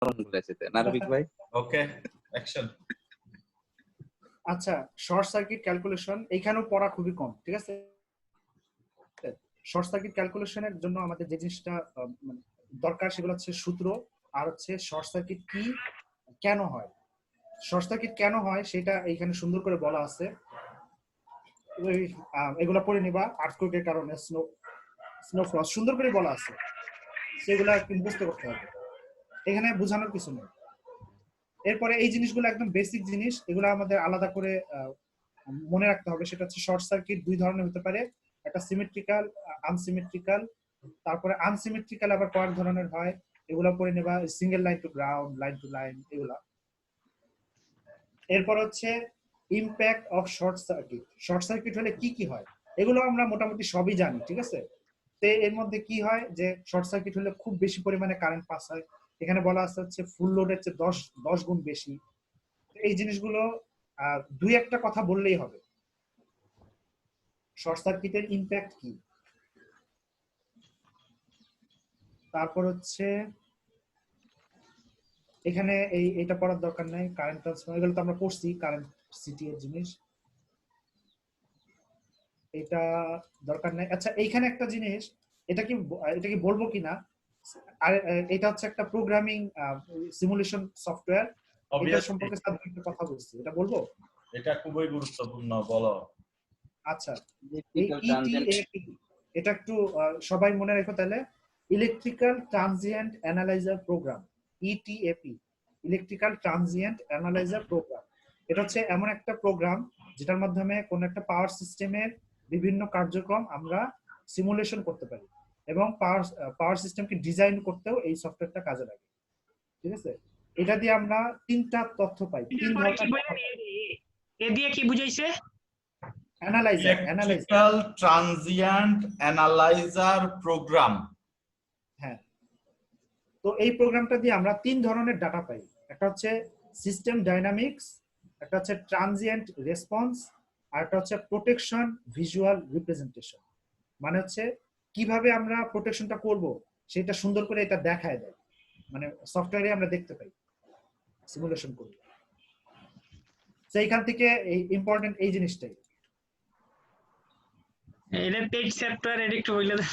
বলেছে না রফিক ভাই? ওকে, অ্যাকশন। আচ্ছা, শর্ট সার্কিট ক্যালকুলেশন এইখানেও পড়া খুবই কম, ঠিক আছে? শর্ট সার্কিট ক্যালকুলেশনের জন্য আমাদের যে জিনিসটা মানে দরকার সেগুলো হচ্ছে সূত্র, আর হচ্ছে শর্ট সার্কিট কি, কেন হয়। শর্ট সার্কিট কেন হয় সেটা এইখানে সুন্দর করে বলা আছে। এগুলা পড়ে নিবা, আর্থকুয়েকের কারণে স্নোফল সুন্দর করে বলা আছে, সেগুলা মুখস্থ করতে হবে, এখানে বোঝানোর কিছু নেই। এরপরে এই জিনিসগুলো একদম বেসিক জিনিস, এগুলো আমাদের আলাদা করে মনে রাখতে হবে। সেটা হচ্ছে শর্ট সার্কিট দুই ধরনের হতে পারে, একটা সিমেট্রিক্যাল, আনসিমেট্রিক্যাল। তারপরে আনসিমেট্রিক্যাল আবার কয়েক ধরনের হয়, এগুলো পড়ে নেবা, single line to ground, line to line, এগুলা। এরপর হচ্ছে impact of short circuit. Short circuit হলে কি কি হয় এগুলো আমরা মোটামুটি সবই জানি, ঠিক আছে? তো এর মধ্যে কি হয় যে শর্ট সার্কিট হলে খুব বেশি পরিমাণে কারেন্ট পাস হয়। এখানে বলা আছে হচ্ছে ফুল লোডের চেয়ে 10 গুণ বেশি। এই জিনিসগুলো দুই একটা কথা বললেই হবে। শর্ট সার্কিটের ইমপ্যাক্ট কি, তারপর হচ্ছে এখানে এইটা পড়ার দরকার নাই, কারেন্ট ট্রান্সফরমার এগুলো তো আমরা পড়ছি, কারেন্ট সিটি এর জিনিস, এটা দরকার নাই। আচ্ছা, এইখানে একটা জিনিস, এটা কি বলবো কিনা, আর এটা হচ্ছে একটা প্রোগ্রামিং সিমুলেশন সফটওয়্যার, এটা সম্পর্কে সাধারণত কথা বলছি, এটা বলবো? এটা খুবই গুরুত্বপূর্ণ, বলো। আচ্ছা, এই ইটিএপি এটা একটু সবাই মনে রাখো তাহলে, electrical transient analyser program, ETAP, electrical transient analyser program. এটা হচ্ছে এমন একটা প্রোগ্রাম যেটার মাধ্যমে কোন একটা পাওয়ার সিস্টেমের বিভিন্ন কার্যক্রম আমরা সিমুলেশন করতে পারি, এবং পাওয়ার সিস্টেমকে ডিজাইন করতেও এই সফটওয়্যারটা কাজে লাগে, ঠিক আছে? এটা দিয়ে আমরা তিনটা তথ্য পাই, তিন ধরনের। এ দিয়ে কি বুঝাইছে? Electrical transient analyser program. হ্যাঁ, তো এই প্রোগ্রামটা দিয়ে আমরা তিন ধরনের ডাটা পাই, একটা হচ্ছে সিস্টেম ডাইনামিক্স, একটা হচ্ছে ট্রানজিয়েন্ট রেসপন্স, আর একটা হচ্ছে প্রোটেকশন ভিজুয়াল রিপ্রেজেন্টেশন। মানে হচ্ছে কিভাবে আমরা প্রোটেকশনটা করব সেটা সুন্দর করে এটা দেখায় দেয়, মানে সফটওয়্যারে আমরা দেখতে পাই সিমুলেশন করলে। সেইখান থেকে এই ইম্পর্টেন্ট এই জিনিসটাই। এটা পেজ চ্যাপ্টার এটা একটু বলে দাও।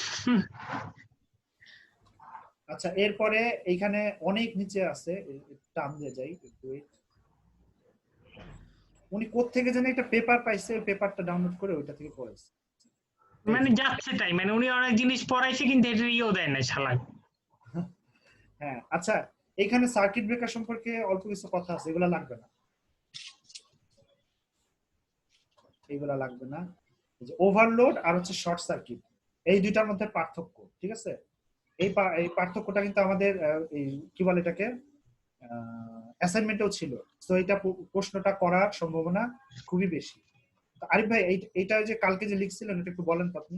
আচ্ছা, এরপরে এইখানে অনেক নিচে আছে, টার্ম দিয়ে যাই একটু। উনি কোত্থেকে জানি একটা পেপার পাইছে, পেপারটা ডাউনলোড করে ওইটা থেকে পড়াইছে, মানে যাচ্ছে তাই, মানে উনি অনেক জিনিস পড়াইছে কিন্তু এটা ইয়েও দেয় না শালা। হ্যাঁ, আচ্ছা, এইখানে সার্কিট ব্রেকার সম্পর্কে অল্প কিছু কথা আছে, এগুলা লাগবে না, এগুলা লাগবে না। যে ওভারলোড আর হচ্ছে শর্ট সার্কিট, এই দুইটার মধ্যে পার্থক্য, ঠিক আছে? এই পার্থক্যটা কিন্তু আমাদের কি বলে এটাকে অ্যাসাইনমেন্টেও ছিল, তো এটা প্রশ্নটা করার সম্ভাবনা খুবই বেশি। আরিফ ভাই, এইটা যে কালকে যে লিখছিলেন এটা একটু বলেন তো আপনি।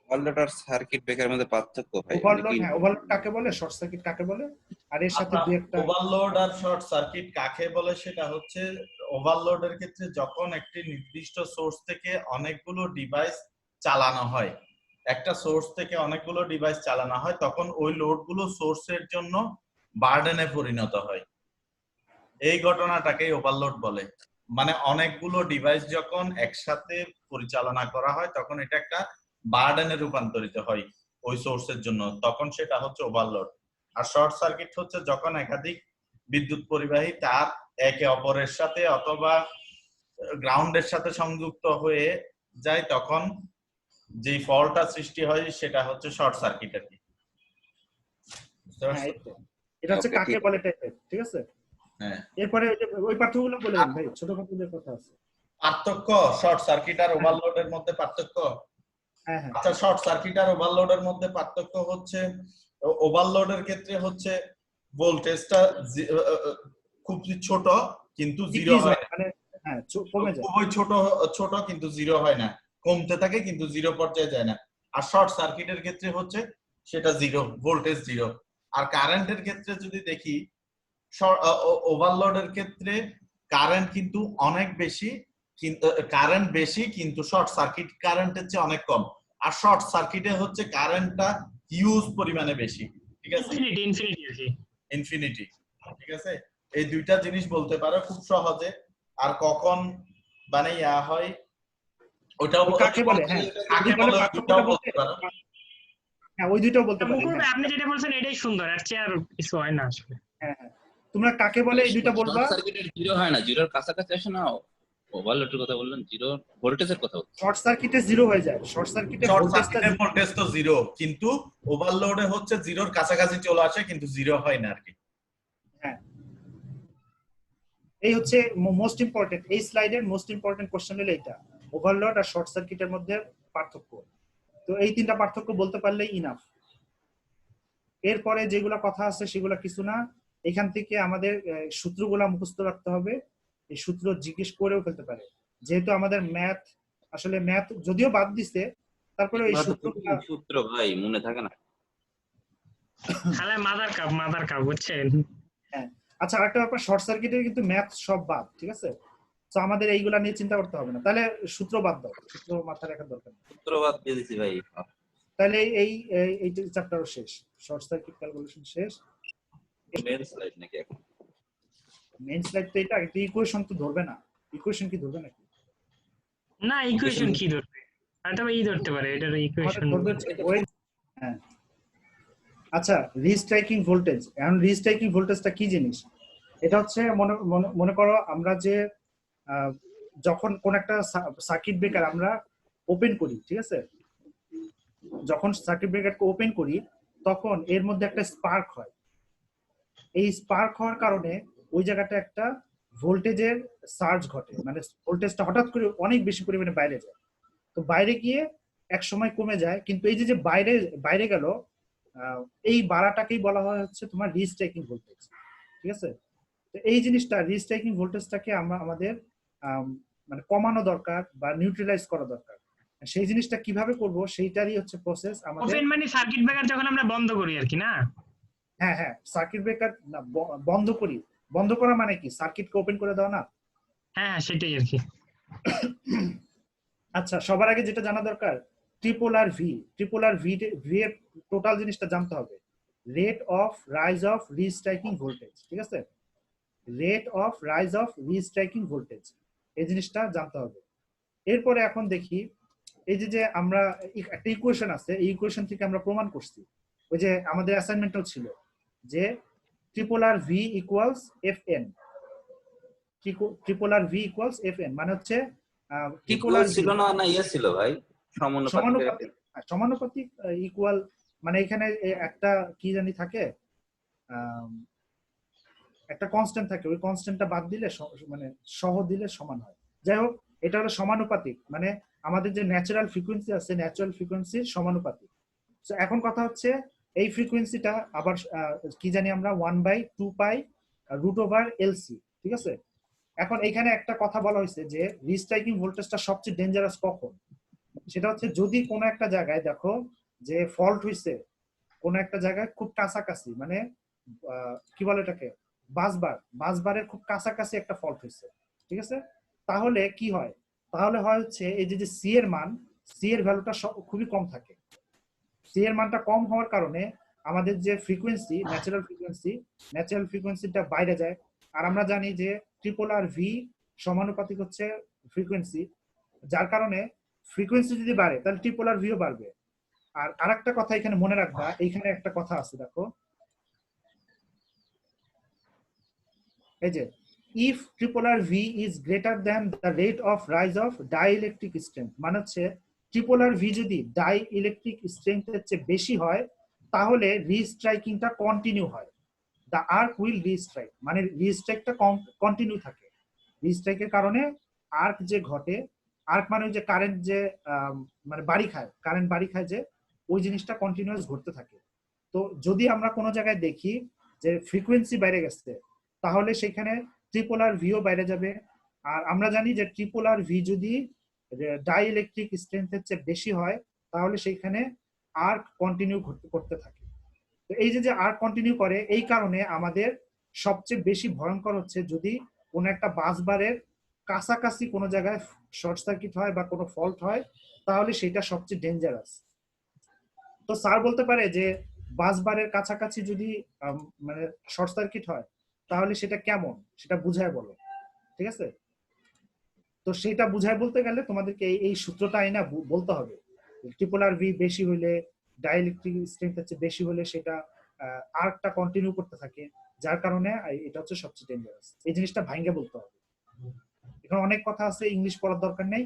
ওভারলোড আর সার্কিট ব্রেকারের মধ্যে পার্থক্য ভাই? ওভারলোড, হ্যাঁ, ওভারলোড কাকে বলে, শর্ট সার্কিট কাকে বলে, আর এর সাথে দুই একটা। ওভারলোড আর শর্ট সার্কিট কাকে বলে সেটা হচ্ছে, ওভারলোডের ক্ষেত্রে যখন একটি নির্দিষ্ট সোর্স থেকে অনেকগুলো ডিভাইস চালানো হয়, একটা সোর্স থেকে অনেকগুলো ডিভাইস চালানো হয়, তখন ওই লোডগুলো সোর্সের জন্য বার্ডেনে পরিণত হয়। এই ঘটনাটাকেই ওভারলোড বলে। মানে অনেকগুলো ডিভাইস যখন একসাথে পরিচালনা করা হয় তখন এটা একটা বার্ডেনে রূপান্তরিত হয় ওই সোর্সের জন্য, তখন সেটা হচ্ছে ওভারলোড। আর শর্ট সার্কিট হচ্ছে যখন একাধিক বিদ্যুৎ পরিবাহী তার একে অপরের সাথে অথবা গ্রাউন্ডের সাথে সংযুক্ত হয়ে যায়, তখন যে ফল্টটা সৃষ্টি হয় সেটা হচ্ছে শর্ট সার্কিট আর কি। এটা হচ্ছে কাকে বলে টাইপের, ঠিক আছে? হ্যাঁ, এরপরে ওই পার্থক্যগুলো বলে দেন ভাই, ছোটখাটো যে কথা আছে। পার্থক্য শর্ট সার্কিট আর ওভারলোডের মধ্যে পার্থক্য। হ্যাঁ হ্যাঁ, আচ্ছা, শর্ট সার্কিট আর ওভারলোডের মধ্যে পার্থক্য হচ্ছে, ওভারলোডের ক্ষেত্রে হচ্ছে ভোল্টেজটা খুব ছোট কিন্তু জিরো হয় না, মানে হ্যাঁ কমে যায়, খুবই ছোট কিন্তু জিরো হয় না, কমতে থাকে কিন্তু জিরো পর্যায়ে যায় না। আর শর্ট সার্কিটের ক্ষেত্রে হচ্ছে সেটা জিরো, ভোল্টেজ জিরো। আর কারেন্টের ক্ষেত্রে যদি দেখি, ওভারলোডের ক্ষেত্রে কারেন্ট কিন্তু অনেক বেশি, কিন্তু কারেন্ট বেশি কিন্তু শর্ট সার্কিট কারেন্টের চেয়ে অনেক কম। আর শর্ট সার্কিটে হচ্ছে কারেন্টটা হিউজ পরিমাণে বেশি, ঠিক আছে, ইনফিনিটি আর কি। ইনফিনিটি, ঠিক আছে। এই দুইটা জিনিস বলতে পারো খুব সহজে। আর কখন মানে ইয়া হয় ওটাও কাকে বলে, হ্যাঁ কাকে বলে বলে পার্থক্যটা ওটাও বলতে, বলতে পারো। হ্যাঁ ওই দুইটাও বলতে পারি। মুকুল হ্যাঁ ভাই আপনি যেটা বলছেন এটাই সুন্দর, আর চেয়ে আর কিছু হয় না আসলে। হ্যাঁ হ্যাঁ, তোমরা কাকে বলে এই দুইটা বলবা। শর্ট সার্কিটের জিরো হয় না, জিরোর কাছাকাছি আসে না। ওভারলোডের কথা বললেন, জিরো ভোল্টেজের কথা বলছেন। শর্ট সার্কিটে জিরো হয়ে যায়, শর্ট সার্কিটে শর্ট ভোল্টেজটা সার্কিটের ভোল্টেজ তো জিরো, কিন্তু ওভারলোডে হচ্ছে জিরোর কাছাকাছি চলে আসে কিন্তু জিরো হয় না আর কি। হ্যাঁ এই হচ্ছে মোস্ট ইম্পর্টেন্ট, এই স্লাইডের মোস্ট ইম্পর্টেন্ট কোশ্চেন হলো এটা, ওভারলোড আর শর্ট সার্কিটের মধ্যে পার্থক্য। তো এই তিনটা পার্থক্য বলতে পারলেই ইনাফ। এরপরে যেগুলো কথা আছে সেগুলো কিছু না, এখান থেকে আমাদের সূত্রগুলা মুখস্থ রাখতে হবে। এই সূত্র জিজ্ঞেস করেও ফেলতে পারে, যেহেতু আমাদের ম্যাথ, আসলে ম্যাথ যদিও বাদ দিছে তারপরে এই সূত্রগুলা। সূত্র ভাই মনে থাকে না। খালা মাদার কাপ বুঝছেন। হ্যাঁ আচ্ছা, আরেকটা ব্যাপার, শর্ট সার্কিটের কিন্তু ম্যাথ সব বাদ, ঠিক আছে। তো আমাদের এইগুলা নিয়ে চিন্তা করতে হবে না, তাহলে সূত্র বাদ দাও, সূত্র মাথায় রাখার দরকার নেই। সূত্র বাদ দিয়ে দিছি ভাই। তাহলে এই এই চ্যাপ্টারও শেষ, শর্ট সার্কিট ক্যালকুলেশন শেষ। মেন স্লাইড নাকি এখন? মেইন স্লাইড তো এটা, কিন্তু ইকুয়েশন তো ধরবে না। ইকুয়েশন কি ধরবে নাকি? না ইকুয়েশন কি ধরবে, হয়তো ধরতে পারে, এটার ইকুয়েশন ধরবে ওই। হ্যাঁ আচ্ছা, রিস্ট্রাইকিং ভোল্টেজ। এখন রিস্ট্রাইকিং ভোল্টেজটা কি জিনিস? এটা হচ্ছে মনে করো আমরা যে যখন কোন একটা সার্কিট ব্রেকার আমরা ওপেন করি, ঠিক আছে, যখন সার্কিট ব্রেকারকে ওপেন করি তখন এর মধ্যে একটা স্পার্ক হয়। এই স্পার্ক হওয়ার কারণে ওই জায়গাটা একটা ভোল্টেজের সার্জ ঘটে, মানে ভোল্টেজটা হঠাৎ করে অনেক বেশি পরিমাণে বাইরে যায়। তো বাইরে গিয়ে এক সময় কমে যায়, কিন্তু এই যে বাইরে বাইরে গেল, এই বাড়াটাকেই বলা হয় হচ্ছে তোমার রিস্ট্রাইকিং ভোল্টেজ, ঠিক আছে। তো এই জিনিসটা রিস্ট্রাইকিং ভোল্টেজটাকে আমরা আমাদের মানে কমানো দরকার বা নিউট্রালাইজ করা দরকার। সেই জিনিসটা কিভাবে করব সেইটারই হচ্ছে প্রসেস আমাদের। ওপেন মানে সার্কিট ব্রেকার যখন আমরা বন্ধ করি আর কি, না? হ্যাঁ হ্যাঁ, সার্কিট ব্রেকার বন্ধ করি, বন্ধ করা মানে কি সার্কিটকে ওপেন করে দাও না। হ্যাঁ সেটাই আর কি। আচ্ছা, সবার আগে যেটা জানা দরকার, ট্রিপোলার ভি এর টোটাল জিনিসটা জানতে হবে। Rate of rise of restriking voltage, ঠিক আছে, rate of rise of restriking voltage, এই জিনিসটা জানতে হবে। এরপরে এখন দেখি, এই যে আমরা একটা ইকুয়েশন আছে, এই ইকুয়েশন থেকে আমরা প্রমাণ করছি, ওই যে আমাদের অ্যাসাইনমেন্টও ছিল যে ট্রিপোলার V equals F N, ট্রিপোলার V equals F N মানে হচ্ছে ট্রিপোলার ছিল না, না ইয়ে ছিল ভাই, সমানুপাতিক। সমানুপাতিক ইকুয়াল, মানে এখানে একটা কি জানি থাকে, একটা কনস্ট্যান্ট থাকে, ওই কনস্ট্যান্টটা বাদ দিলে মানে সহ দিলে সমান হয়। যাই হোক, এটা হলো সমানুপাতিক, মানে আমাদের যে ন্যাচারাল ফ্রিকোয়েন্সি আছে, ন্যাচারাল ফ্রিকোয়েন্সির সমানুপাতিক। তো এখন কথা হচ্ছে এই ফ্রিকোয়েন্সিটা আবার কি জানি আমরা 1/2π√/LC, ঠিক আছে। এখন এখানে একটা কথা বলা হয়েছে যে রিস্ট্রাইকিং ভোল্টেজটা সবচেয়ে ডেঞ্জারাস কখন, সেটা হচ্ছে যদি কোনো একটা জায়গায় দেখো যে ফল্ট হয়েছে, কোনো একটা জায়গায় খুব কাছাকাছি, মানে কি বলে এটাকে, বাসবারের খুব কাছাকাছি একটা ফল্ট হয়েছে, ঠিক আছে। তাহলে কি হয়, তাহলে হয় হচ্ছে এই যে সি এর মান, সি এর ভ্যালুটা খুবই কম থাকে। সি এর মানটা কম হওয়ার কারণে আমাদের যে ফ্রিকোয়েন্সি, ন্যাচারাল ফ্রিকোয়েন্সিটা বাইরে যায়। আর আমরা জানি যে ট্রিপোলার ভি সমানুপাতিক হচ্ছে ফ্রিকোয়েন্সি, যার কারণে ফ্রিকোয়েন্সি যদি বাড়ে তাহলে ট্রিপোলার ভিও বাড়বে। আর আরেকটা কথা এখানে মনে রাখবা, এইখানে একটা কথা আছে দেখো, এই যে if ট্রিপোলার V is greater than the rate of rise of dielectric strength, মানে হচ্ছে ট্রিপোলার ভি যদি ডাইইলেকট্রিক স্ট্রেংথের চেয়ে বেশি হয় তাহলে রিস্ট্রাইকিংটা কন্টিনিউ হয়, দ্য আর্ক উইল রিস্ট্রাইক, মানে রিস্ট্রাইকটা কন্টিনিউ থাকে। রিস্ট্রাইকের কারণে আর্ক যে ঘটে, আর্ক মানে যে কারেন্ট যে মানে কারেন্ট বাড়ি খায় যে, ওই জিনিসটা কন্টিনিউয়াস ঘটতে থাকে। তো যদি আমরা কোনো জায়গায় দেখি যে ফ্রিকোয়েন্সি বাইরে গেছে, তাহলে সেখানে ট্রিপোলার ভিও বাইরে যাবে। আর আমরা জানি যে ট্রিপোলার ভি যদি ডাইইলেকট্রিক স্ট্রেংথের চেয়ে বেশি হয় তাহলে সেইখানে আর্ক কন্টিনিউ করতে থাকে। তো এই যে আর্ক কন্টিনিউ করে, এই কারণে আমাদের সবচেয়ে বেশি ভয়ঙ্কর হচ্ছে যদি কোনো একটা বাসবারের কাছাকাছি কোনো জায়গায় শর্ট সার্কিট হয় বা কোনো ফল্ট হয়, তাহলে সেটা সবচেয়ে ডেঞ্জারাস। তো স্যার বলতে পারে যে বাস বারের কাছাকাছি যদি মানে শর্ট সার্কিট হয় তাহলে সেটা কেমন সেটা বুঝায় বলো, ঠিক আছে? তো সেটা বুঝায় বলতে গেলে তোমাদেরকে এই সূত্রটা আইনা বলতে হবে। ট্রিপল আর ভি বেশি হইলে, ডাইইলেকট্রিক স্ট্রেংথ হচ্ছে বেশি হলে সেটা আর্কটা কন্টিনিউ করতে থাকে, যার কারণে এটা হচ্ছে সবচেয়ে ডেঞ্জারাস। এই জিনিসটা ভাঙ্গে বলতে হবে। এখানে অনেক কথা আছে, ইংলিশ পড়ার দরকার নেই।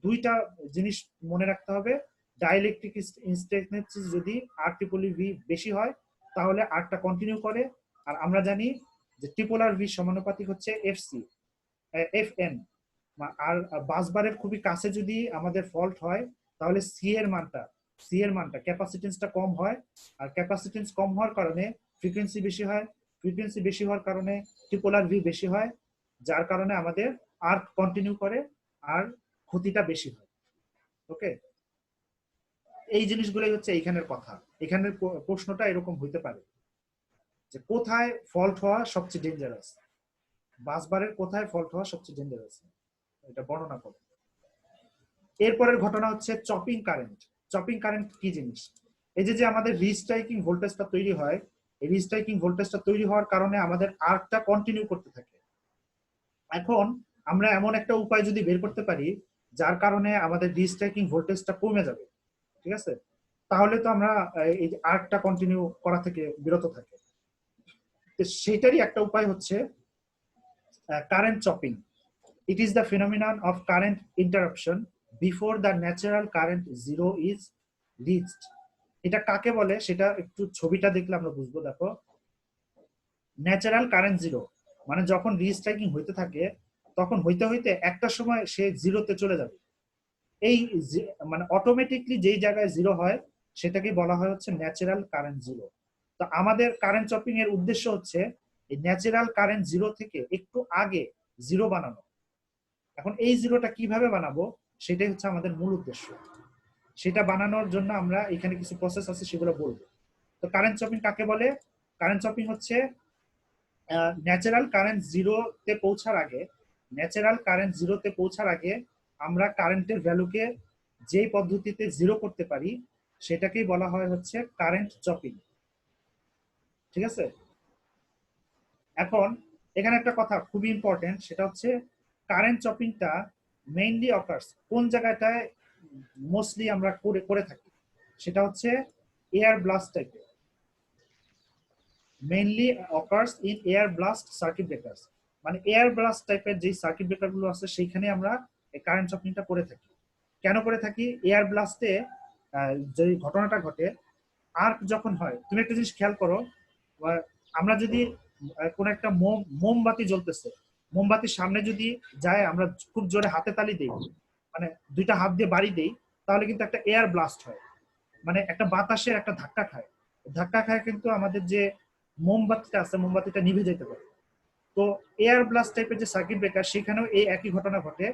দুইটা জিনিস মনে রাখতে হবে। ডাইইলেকট্রিক স্ট্রেংথ যদি আর ট্রিপল ভি বেশি হয় তাহলে আর্কটা কন্টিনিউ করে। আর আমরা জানি যে ট্রিপল আর ভি সমানুপাতিক হচ্ছে এফসি, এফএন। আর বাসবারের খুবই কাছে যদি আমাদের ফল্ট হয় তাহলে সি এর মানটা ক্যাপাসিটেন্সটা কম হয়। আর ক্যাপাসিটেন্স কম হওয়ার কারণে ফ্রিকোয়েন্সি বেশি হয়, ফ্রিকোয়েন্সি বেশি হওয়ার কারণে ট্রিপল আর ভি বেশি হয়, যার কারণে আমাদের আর্ক কন্টিনিউ করে আর ক্ষতিটা বেশি হয়। ওকে, এই জিনিসগুলোই হচ্ছে এইখানের কথা। এখানের প্রশ্নটা এরকম হইতে পারে যে কোথায় ফল্ট হওয়া সবচেয়ে ডেঞ্জারাস, বাসবারের কোথায় ফল্ট হওয়া সবচেয়ে ডেঞ্জারাস, এটা বর্ণনা করো। এরপরের ঘটনা হচ্ছে চপিং কারেন্ট। চপিং কারেন্ট কি জিনিস? এই যে আমাদের রিস্ট্রাইকিং ভোল্টেজটা তৈরি হয়, এই রিস্ট্রাইকিং ভোল্টেজটা তৈরি হওয়ার কারণে আমাদের আর্কটা কন্টিনিউ করতে থাকে। এখন আমরা এমন একটা উপায় যদি বের করতে পারি যার কারণে আমাদের রিস্ট্রাইকিং ভোল্টেজটা কমে যাবে, ঠিক আছে, তাহলে তো আমরা এই আর্কটা কন্টিনিউ করা থেকে বিরত থাকি। তো সেটারই একটা উপায় হচ্ছে current chopping. It is the phenomenon of current interruption before the natural current zero is reached. এটা কাকে বলে সেটা একটু ছবিটা দেখলে আমরা বুঝবো। দেখো, ন্যাচারাল কারেন্ট জিরো মানে যখন রিস্ট্রাইকিং হইতে থাকে তখন হইতে হইতে একটা সময় সে জিরোতে চলে যাবে। এই মানে অটোমেটিকলি যেই জায়গায় জিরো হয় সেটাকে বলা হয় হচ্ছে ন্যাচারাল কারেন্ট জিরো। তো আমাদের কারেন্ট চপিং এর উদ্দেশ্য হচ্ছে এই ন্যাচারাল কারেন্ট জিরো থেকে একটু আগে জিরো বানানো। এখন এই জিরোটা কিভাবে বানাবো সেটাই হচ্ছে আমাদের মূল উদ্দেশ্য। সেটা বানানোর জন্য আমরা এখানে কিছু প্রসেস আছে সেগুলো বলবো। তো কারেন্ট চপিং কাকে বলে? কারেন্ট চপিং হচ্ছে ন্যাচারাল কারেন্ট জিরোতে পৌঁছার আগে, ন্যাচারাল কারেন্ট জিরোতে পৌঁছার আগে আমরা কারেন্টের ভ্যালুকে যেই পদ্ধতিতে জিরো করতে পারি সেটাকেই বলা হয় হচ্ছে কারেন্ট চপিং, ঠিক আছে? এখন এখানে একটা কথা খুবই ইম্পর্টেন্ট, সেটা হচ্ছে কারেন্ট চপিংটা মেইনলি অকার্স কোন জায়গাটায় মোস্টলি আমরা করে থাকি, সেটা হচ্ছে এয়ার ব্লাস্ট টাইপের। Mainly occurs in air blast circuit breakers, মানে এয়ার ব্লাস্ট টাইপের যে সার্কিট ব্রেকার গুলো আছে সেইখানে আমরা এই কারেন্ট চপিংটা করে থাকি। কেন করে থাকি? এয়ার ব্লাস্টে যে ঘটনাটা ঘটে, আর্ক যখন হয়, তুমি একটা জিনিস খেয়াল করো, আমরা যদি কোন একটা মোমবাতি জ্বলতেছে, মোমবাতির সামনে যদি যায় আমরা খুব জোরে হাতে তালি দিই, মানে দুইটা হাত দিয়ে বাড়ি দেই, তাহলে কিন্তু একটা এয়ার ব্লাস্ট হয়, মানে একটা বাতাসের একটা ধাক্কা খায়। ধাক্কা খায় কিন্তু আমাদের যে মোমবাতিটা আছে মোমবাতিটা নিভে যেতে পারে। তো এয়ার ব্লাস্ট টাইপের যে সার্কিট ব্রেকার সেখানেও এই একই ঘটনা ঘটে।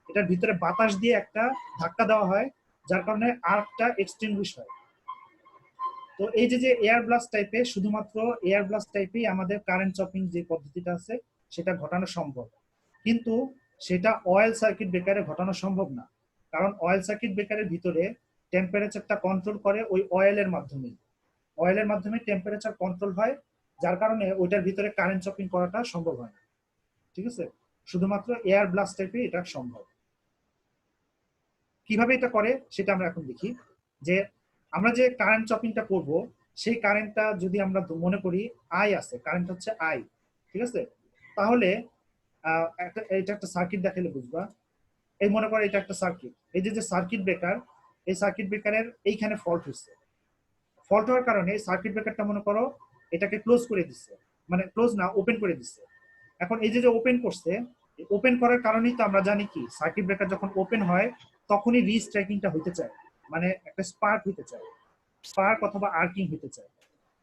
এটার ভিতরে বাতাস দিয়ে একটা ধাক্কা দেওয়া হয় যার কারণে আর্কটা এক্সটিংগুইশ হয়। তো এই যে এয়ার ব্লাস্ট টাইপে, শুধুমাত্র এয়ার ব্লাস্ট টাইপেই আমাদের কারেন্ট চপিং যে পদ্ধতিটা আছে সেটা ঘটানো সম্ভব, কিন্তু সেটা অয়েল সার্কিট ব্রেকারে ঘটানো সম্ভব না। কারণ অয়েল সার্কিট ব্রেকারের ভিতরে টেম্পারেচারটা কন্ট্রোল করে ওই অয়েলের মাধ্যমে, অয়েলের মাধ্যমে টেম্পারেচার কন্ট্রোল হয়, যার কারণে ওইটার ভিতরে কারেন্ট চপিং করাটা সম্ভব হয় না, ঠিক আছে? শুধুমাত্র এয়ার ব্লাস্ট টাইপে এটা সম্ভব। কিভাবে এটা করে সেটা আমরা এখন দেখি। যে আমরা যে কারেন্ট চপিংটা করব সেই কারেন্টটা যদি আমরা মনে করি আই আছে, কারেন্ট হচ্ছে আই, ঠিক আছে? তাহলে এটা একটা সার্কিট দেখালে বুঝবা। এই মনে করো এটা একটা সার্কিট, এই যে সার্কিট ব্রেকার, এই সার্কিট ব্রেকারের এইখানে ফল্ট হয়েছে। ফল্ট হওয়ার কারণে সার্কিট ব্রেকারটা মনে করো এটাকে ক্লোজ করে দিচ্ছে, মানে ক্লোজ না ওপেন করে দিচ্ছে। এখন এই যে ওপেন করছে, ওপেন করার কারণেই তো আমরা জানি কি সার্কিট ব্রেকার যখন ওপেন হয় তখনই রিস্ট্রাইকিংটা হইতে চায়, মানে একটা স্পার্ক হইতে চায়, স্পার্ক অথবা আর্কিং হইতে চায়।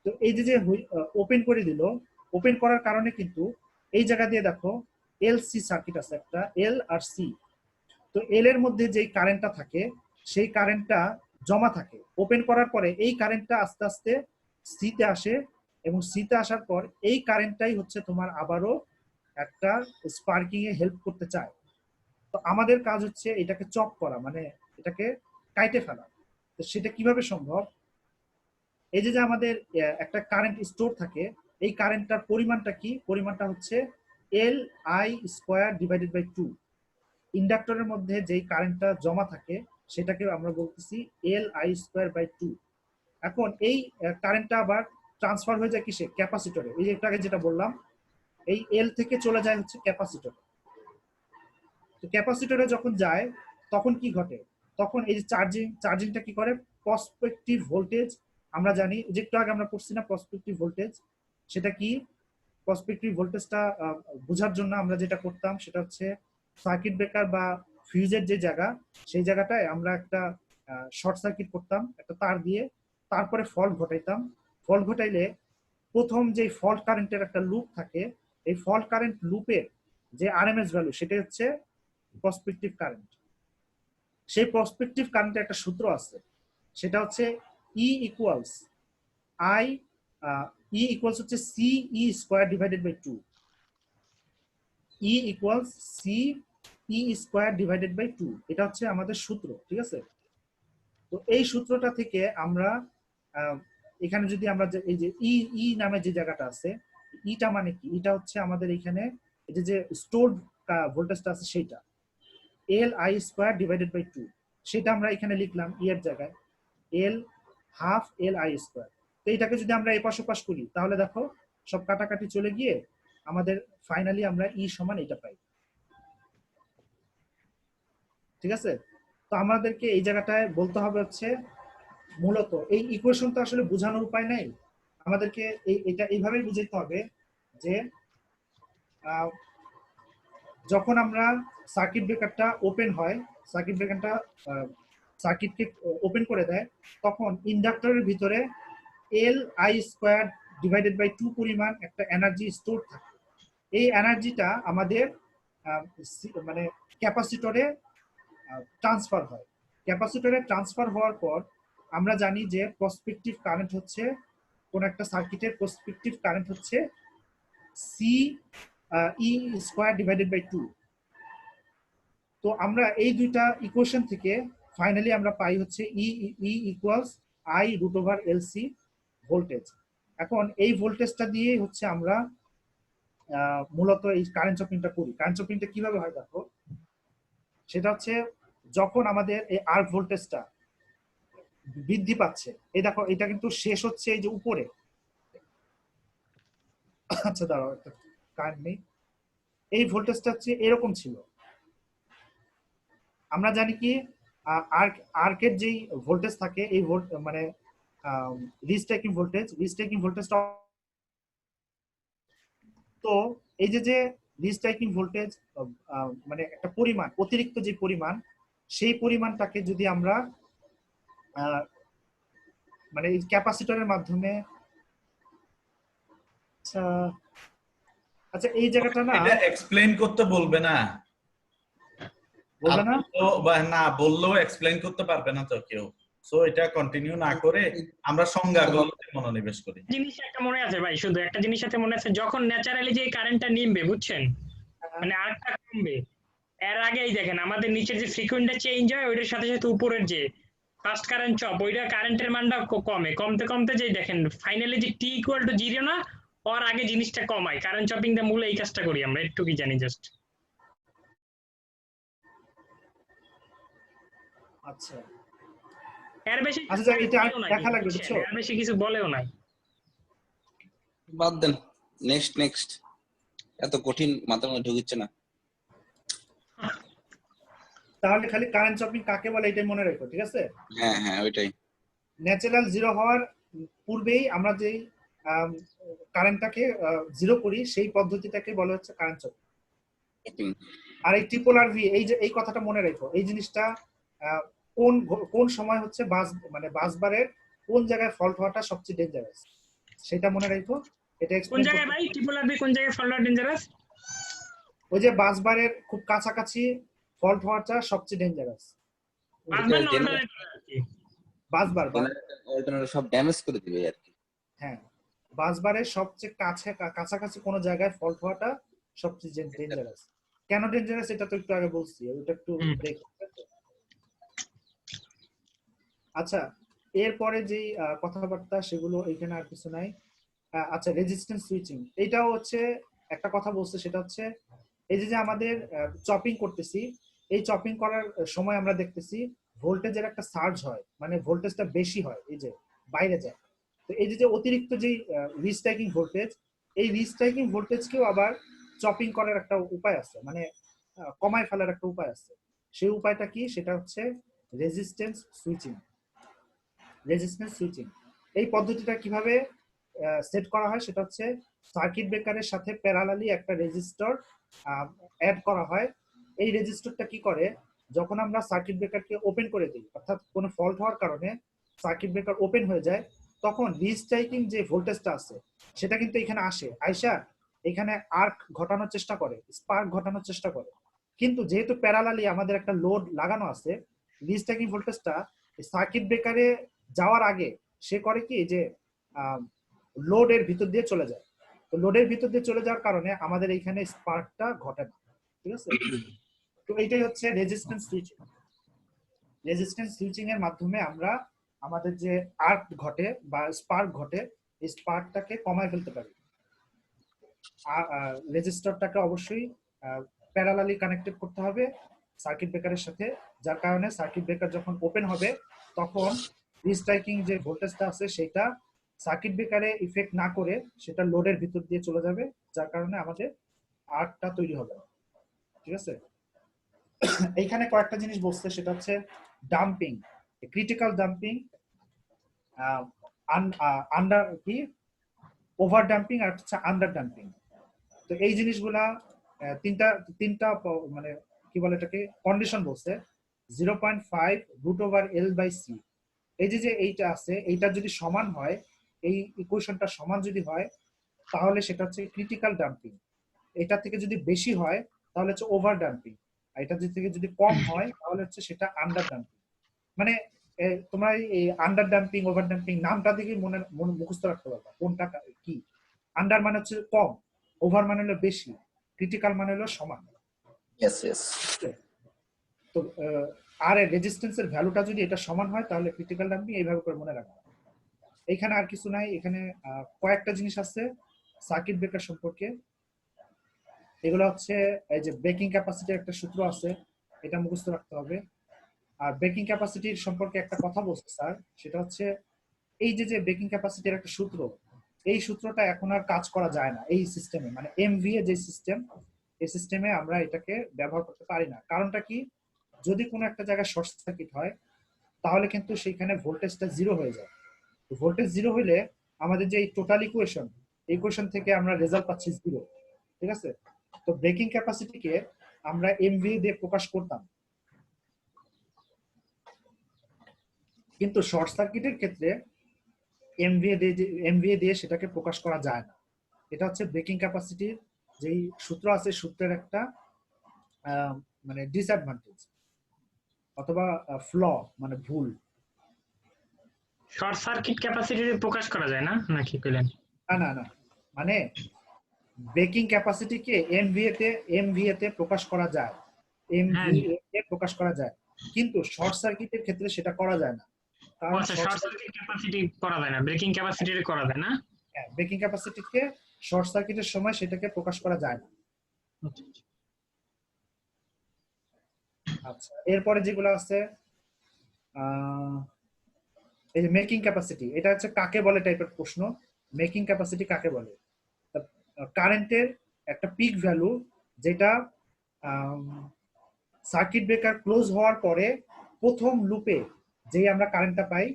তো এই যে ওপেন করে দিল, ওপেন করার কারণে কিন্তু এই জায়গা দিয়ে দেখো এল সি সার্কিট আছে একটা, এল আর সি। তো এল এর মধ্যে যেই কারেন্টটা থাকে সেই কারেন্টটা জমা থাকে। ওপেন করার পরে এই কারেন্টটা আস্তে আস্তে সিতে আসে, এবং সিতে আসার পর এই কারেন্টটাই হচ্ছে তোমার আবারও একটা স্পার্কিং এ হেল্প করতে চায়। তো আমাদের কাজ হচ্ছে এটাকে চপ করা, মানে এটাকে কাইটে ফেলা। তো সেটা কিভাবে সম্ভব? এই যে আমাদের একটা কারেন্ট স্টোর থাকে, এই কারেন্টটার পরিমাণটা কি? পরিমাণটা হচ্ছে L I square divided by 2। ইন্ডাক্টরের মধ্যে যেই কারেন্টটা জমা থাকে সেটাকে আমরা বলতেছি এল আই স্কোয়ার বাই 2। এখন এই কারেন্টটা আবার ট্রান্সফার হয়ে যায় কিসে? ক্যাপাসিটরে। এই যে একটু আগে যেটা বললাম, এই এল থেকে চলে যায় হচ্ছে ক্যাপাসিটরে। তো ক্যাপাসিটরে যখন যায় তখন কি ঘটে? তখন এই যে চার্জিংটা কি করে? প্রসপেক্টিভ ভোল্টেজ, আমরা জানি যে একটু আগে আমরা পড়ছি না প্রসপেক্টিভ ভোল্টেজ, সেটা কি? প্রসপেক্টিভ ভোল্টেজটা বোঝার জন্য আমরা যেটা করতাম সেটা হচ্ছে সার্কিট ব্রেকার বা ফিউজের যে জায়গা, সেই জায়গাটায় আমরা একটা শর্ট সার্কিট করতাম একটা তার দিয়ে, তারপরে ফল্ট ঘটাইতাম। ফল্ট ঘটাইলে প্রথম যে ফল্ট কারেন্টের একটা লুপ থাকে, এই ফল্ট কারেন্ট লুপের যে আরএমএস ভ্যালু সেটা হচ্ছে প্রসপেক্টিভ কারেন্ট। সেই প্রসপেক্টিভ কারেন্টের একটা সূত্র আছে, সেটা হচ্ছে E equals I E equals হচ্ছে C E square divided by 2। E equals C E square divided by 2, এটা হচ্ছে আমাদের সূত্র, ঠিক আছে? তো এই সূত্রটা থেকে আমরা এখানে যদি আমরা এই যে ই ই নামে যে জায়গাটা আছে, ইটা মানে কি? ইটা হচ্ছে আমাদের এখানে এই যে স্টোরড ভোল্টেজটা আছে সেইটা, L I square divided by 2, সেটা আমরা এখানে লিখলাম ই এর জায়গায় L half L I square. তো এটাকে যদি আমরা এপাশ ওপাশ করি তাহলে দেখো সব কাটাকাটি চলে গিয়ে আমাদের ফাইনালি আমরা ই সমান এটা পাই, ঠিক আছে? তো আমাদেরকে এই জায়গাটায় বলতে হবে হচ্ছে মূলত এই ইকুয়েশনটা আসলে বোঝানোর উপায় নাই, আমাদেরকে এটা এইভাবেই বুঝাইতে হবে যে যখন আমরা সার্কিট ব্রেকারটা ওপেন হয়, সার্কিট ব্রেকারটা সার্কিটকে ওপেন করে দেয়, তখন ইন্ডাক্টরের ভিতরে L I square divided by 2 পরিমাণ একটা এনার্জি স্টোর থাকে। এই এনার্জিটা আমাদের মানে ক্যাপাসিটরে ট্রান্সফার হয়। ক্যাপাসিটরে ট্রান্সফার হওয়ার পর আমরা জানি যে প্রসপেক্টিভ কারেন্ট হচ্ছে কোন একটা সার্কিটের প্রসপেক্টিভ কারেন্ট হচ্ছে C E square divided by 2। তো আমরা এই দুইটা ইকুয়েশন থেকে ফাইনালি আমরা পাই হচ্ছে E equals I root over L C voltage. এখন এই ভোল্টেজটা দিয়ে হচ্ছে আমরা মূলত এই কারেন্ট চপিংটা করি। কারেন্ট চপিংটা কিভাবে হয় দেখো, সেটা হচ্ছে যখন আমাদের এই আর্ক ভোল্টেজটা বৃদ্ধি পাচ্ছে, এই দেখো এটা কিন্তু শেষ হচ্ছে এই যে উপরে, আচ্ছা দাঁড়াও একটা কারেন্ট নেই, এই ভোল্টেজটা হচ্ছে এরকম ছিল। আমরা জানি কি আর্কের যেই ভোল্টেজ থাকে এই মানে রিস্ট্রাইকিং ভোল্টেজটা, তো এই যে রিস্ট্রাইকিং ভোল্টেজ মানে একটা পরিমাণ, অতিরিক্ত যে পরিমাণ, সেই পরিমাণটাকে যদি আমরা মানে এই ক্যাপাসিটরের মাধ্যমে, আচ্ছা এই জায়গাটা না এটা এক্সপ্লেইন করতে বলবে না, বলবে না, না বললেও এক্সপ্লেইন করতে পারবে না তো কেউ। সো এটা কন্টিনিউ না করে আমরা সংজ্ঞাগুলোতে মনোনিবেশ করি। জিনিস একটা মনে আছে ভাই, শুধু একটা জিনিস সাথে মনে আছে, যখন ন্যাচারালি যে কারেন্টটা নিমবে বুঝছেন, মানে আর্টটা কমবে, এর আগেই দেখেন আমাদের নিচের যে ফ্রিকোয়েন্সিটা চেঞ্জ হয় ওইটার সাথে সাথে উপরের যে ফার্স্ট কারেন্ট চপ, ওইটা কারেন্টের মানটা কমে, কমতে কমতে যেই দেখেন ফাইনালি যে টি ইকুয়াল টু 0 না, ওর আগে জিনিসটা কমায়। কারেন্ট চপিং দা মূলে এই কাজটা করি আমরা, একটু কি জানি জাস্ট। আচ্ছা এর বেশি আচ্ছা এটা দেখা লাগবে, বুঝছো? এর বেশি কিছু বলেও নাই। বাদ দেন, নেক্সট এত কঠিন মাথার মধ্যে ঢুকছে না। তাহলে খালি কারেন্ট চপিং কাকে বলে এটাই মনে রাখো, ঠিক আছে? হ্যাঁ ওইটাই। ন্যাচারাল জিরো হওয়ার পূর্বেই আমরা যেই কারেন্টটাকে জিরো করি সেই পদ্ধতিটাকে বলা হচ্ছে কারেন্ট চপিং। আর এই ট্রিপল আর ভি, এই যে এই কথাটা মনে রাখো, এই জিনিসটা কোন সময় হচ্ছে মানে বাসবারের কোন জায়গায় ফল্ট হওয়াটা সবচেয়ে ডেঞ্জারাস সেটা মনে রাখো। এটা কোন জায়গায় ভাই ট্রিপল আর ভি কোন জায়গায় ফল্ট হওয়া ডেঞ্জারাস? ওই যে বাসবারের খুব কাছাকাছি ফল্ট হওয়াটা সবচেয়ে ডেঞ্জারাস। বাসবার অল্টারনেটর সব ড্যামেজ করে দিবে আর কি। হ্যাঁ, বাসবারের সবচেয়ে কাছাকাছি কোন জায়গায় ফল্ট হওয়াটা সবচেয়ে ডেঞ্জারাস। কেন ডেঞ্জারাস এটা তো একটু আগে বলছি, ওটা একটু ব্রেক। আচ্ছা এরপরে যেই কথাবার্তা সেগুলো এখানে আর কিছু নাই। আচ্ছা, রেজিস্ট্যান্স সুইচিং এটাও হচ্ছে একটা কথা বলছে, সেটা হচ্ছে এই যে যে আমাদের চপিং করতেছি, এই চপিং করার সময় আমরা দেখতেছি ভোল্টেজের একটা সার্জ হয়, মানে ভোল্টেজটা বেশি হয়, এই যে বাইরে যায়। তো এই যে যে অতিরিক্ত যেই রিস্ট্রাইকিং ভোল্টেজ, এই রিস্ট্রাইকিং ভোল্টেজকেও আবার চপিং করার একটা উপায় আছে, মানে কমায় ফেলার একটা উপায় আছে। সেই উপায়টা কি? সেটা হচ্ছে রেজিস্ট্যান্স সুইচিং। রেজিস্ট্যান্স সুইচিং এই পদ্ধতিটা কিভাবে সেট করা হয় সেটা হচ্ছে সার্কিট ব্রেকারের সাথে প্যারালালি একটা রেজিস্টর অ্যাড করা হয়। এই রেজিস্টরটা কি করে, যখন আমরা সার্কিট ব্রেকারকে ওপেন করে দিই, অর্থাৎ কোনো ফল্ট হওয়ার কারণে সার্কিট ব্রেকার ওপেন হয়ে যায়, তখন রিস্ট্রাইকিং যে ভোল্টেজটা আছে সেটা কিন্তু এখানে আসে, আয়সা এখানে আর্ক ঘটানোর চেষ্টা করে, স্পার্ক ঘটানোর চেষ্টা করে। কিন্তু যেহেতু প্যারালালি আমাদের একটা লোড লাগানো আছে, রিস্ট্রাইকিং ভোল্টেজটা সার্কিট ব্রেকারে যাওয়ার আগে সে করে কি, যে লোডের ভিতর দিয়ে চলে যায়। তো লোডের ভিতর দিয়ে চলে যাওয়ার কারণে আমাদের এইখানে স্পার্কটা ঘটে না, ঠিক আছে? তো এইটাই হচ্ছে রেজিস্ট্যান্স সুইচিং। রেজিস্ট্যান্স সুইচিং এর মাধ্যমে আমরা আমাদের যে আর্ক ঘটে বা স্পার্ক ঘটে, এই স্পার্কটাকে কমায় ফেলতে পারি। রেজিস্টরটাকে অবশ্যই প্যারালালি কানেক্টেড করতে হবে সার্কিট ব্রেকারের সাথে, যার কারণে সার্কিট ব্রেকার যখন ওপেন হবে তখন রিস্ট্রাইকিং যে ভোল্টেজটা আছে সেটা সার্কিট ব্রেকারে ইফেক্ট না করে সেটা লোডের ভিতর দিয়ে চলে যাবে, যার কারণে আমাদের আর্কটা তৈরি হবে, ঠিক আছে? এইখানে কয়েকটা জিনিস বলছে, সেটা হচ্ছে ডাম্পিং, ক্রিটিক্যাল ডাম্পিং, আন্ডার কি ওভার ডাম্পিং, আর হচ্ছে আন্ডার ডাম্পিং। তো এই জিনিসগুলা তিনটা তিনটা মানে কি বলে এটাকে কন্ডিশন বলছে। 0.5 √L/C, এই যে যে এইটা আছে, এইটা যদি সমান হয়, এই ইকুয়েশনটা সমান যদি হয় তাহলে সেটা হচ্ছে ক্রিটিক্যাল ডাম্পিং। এটা থেকে যদি বেশি হয় তাহলে হচ্ছে ওভার ডাম্পিং, আর এটা থেকে যদি কম হয় তাহলে হচ্ছে সেটা আন্ডার ডাম্পিং। মানে তোমরা এই আন্ডার ডাম্পিং ওভার ডাম্পিং নামটা দেখে মুখস্থ রাখতে পারবা কোনটা কি। আন্ডার মানে হচ্ছে কম, ওভার মানে হলো বেশি, ক্রিটিক্যাল মানে হলো সমান। Yes yes. তো আর রেজিস্ট্যান্সের ভ্যালুটা যদি এটা সমান হয় তাহলে ক্রিটিক্যাল ডাম্পিং, এইভাবে করে মনে রাখবা। এখানে আর কিছু নাই, এখানে কয়েকটা জিনিস আছে সার্কিট ব্রেকার সম্পর্কে। এগুলো হচ্ছে এই যে ব্রেকিং ক্যাপাসিটির একটা সূত্র আছে, এটা মুখস্থ রাখতে হবে। আর ব্রেকিং ক্যাপাসিটির সম্পর্কে একটা কথা বলছে স্যার, সেটা হচ্ছে এই যে যে ব্রেকিং ক্যাপাসিটির একটা সূত্র, এই সূত্রটা এখন আর কাজ করা যায় না এই সিস্টেমে, মানে এমভিএ যে সিস্টেম, এই সিস্টেমে আমরা এটাকে ব্যবহার করতে পারি না। কারণটা কি? যদি কোনো একটা জায়গায় শর্ট সার্কিট হয় তাহলে কিন্তু সেখানে ভোল্টেজটা জিরো হয়ে যায়। ভোল্টেজ জিরো হইলে আমাদের যে টোটাল ইকুয়েশন থেকে আমরা রেজাল্ট পাচ্ছি জিরো, ঠিক আছে? তো ব্রেকিং ক্যাপাসিটিকে আমরা এমভিএ দিয়ে প্রকাশ করতাম, কিন্তু শর্ট সার্কিটের ক্ষেত্রে এমভিএ দিয়ে সেটাকে প্রকাশ করা যায় না। এটা হচ্ছে ব্রেকিং ক্যাপাসিটির যেই সূত্র আছে, সূত্রের একটা মানে ডিসঅ্যাডভান্টেজ অথবা ফ্ল, মানে ভুল। শর্ট সার্কিট ক্যাপাসিটি প্রকাশ করা যায় না নাকি কইলেন? না না না, মানে ব্রেকিং ক্যাপাসিটিকে এমভিএ তে প্রকাশ করা যায়, এমভিএ তে প্রকাশ করা যায়, কিন্তু শর্ট সার্কিটের ক্ষেত্রে সেটা করা যায় না। কারণ আচ্ছা, শর্ট সার্কিট ক্যাপাসিটি করা যায় না, ব্রেকিং ক্যাপাসিটি করা যায় না। ব্রেকিং ক্যাপাসিটিকে শর্ট সার্কিটের সময় সেটাকে প্রকাশ করা যায় না। আচ্ছা, এরপরে যেগুলো আছে এই যে মেকিং ক্যাপাসিটি, এটা হচ্ছে কাকে বলে টাইপের প্রশ্ন। মেকিং ক্যাপাসিটি কাকে বলে? কারেন্টের একটা পিক ভ্যালু, যেটা সার্কিট ব্রেকার ক্লোজ হওয়ার পরে প্রথম লুপে যেই আমরা কারেন্টটা পাই,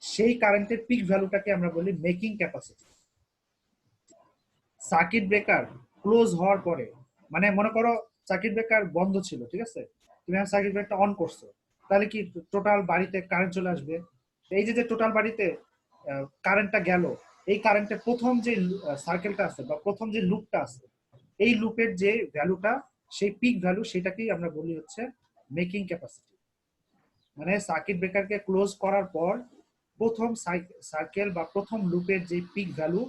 সেই কারেন্টের পিক ভ্যালুটাকে আমরা বলি making capacity. Circuit breaker close হওয়ার পরে, মানে মনে করো সার্কিট ব্রেকার বন্ধ ছিল, ঠিক আছে, তুমি সার্কিট ব্রেকারটা অন করছো, তাহলে কি টোটাল বাড়িতে কারেন্ট চলে আসবে? এই যে টোটাল বাড়িতে কারেন্টটা গেল, এই কারেন্টের প্রথম যে সার্কেলটা আছে বা প্রথম যে লুপটা আছে, এই লুপের যে ভ্যালুটা, সেই পিক ভ্যালু, সেটাকেই আমরা বলি হচ্ছে মেকিং ক্যাপাসিটি। মানে সার্কিট ব্রেকারকে ক্লোজ করার পর প্রথম সার্কেল বা প্রথম লুপের যে পিক ভ্যালু,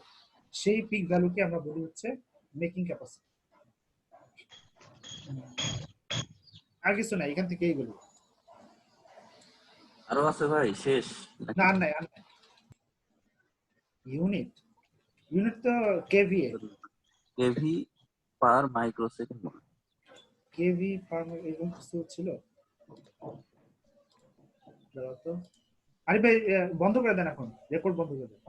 সেই পিক ভ্যালুকে আমরা বলি হচ্ছে মেকিং ক্যাপাসিটি। আর কিছু না, এখান থেকে এইগুলো। আরো আছে ভাই, শেষ না আর নাই ইউনিট তো কেভিএ কেভি পার মাইক্রোসেকেন্ড। কেভি পার এরকম কিছু ছিল। দাঁড়াও তো, আরে ভাই বন্ধ করে দেন, এখন রেকর্ড বন্ধ করে দেন।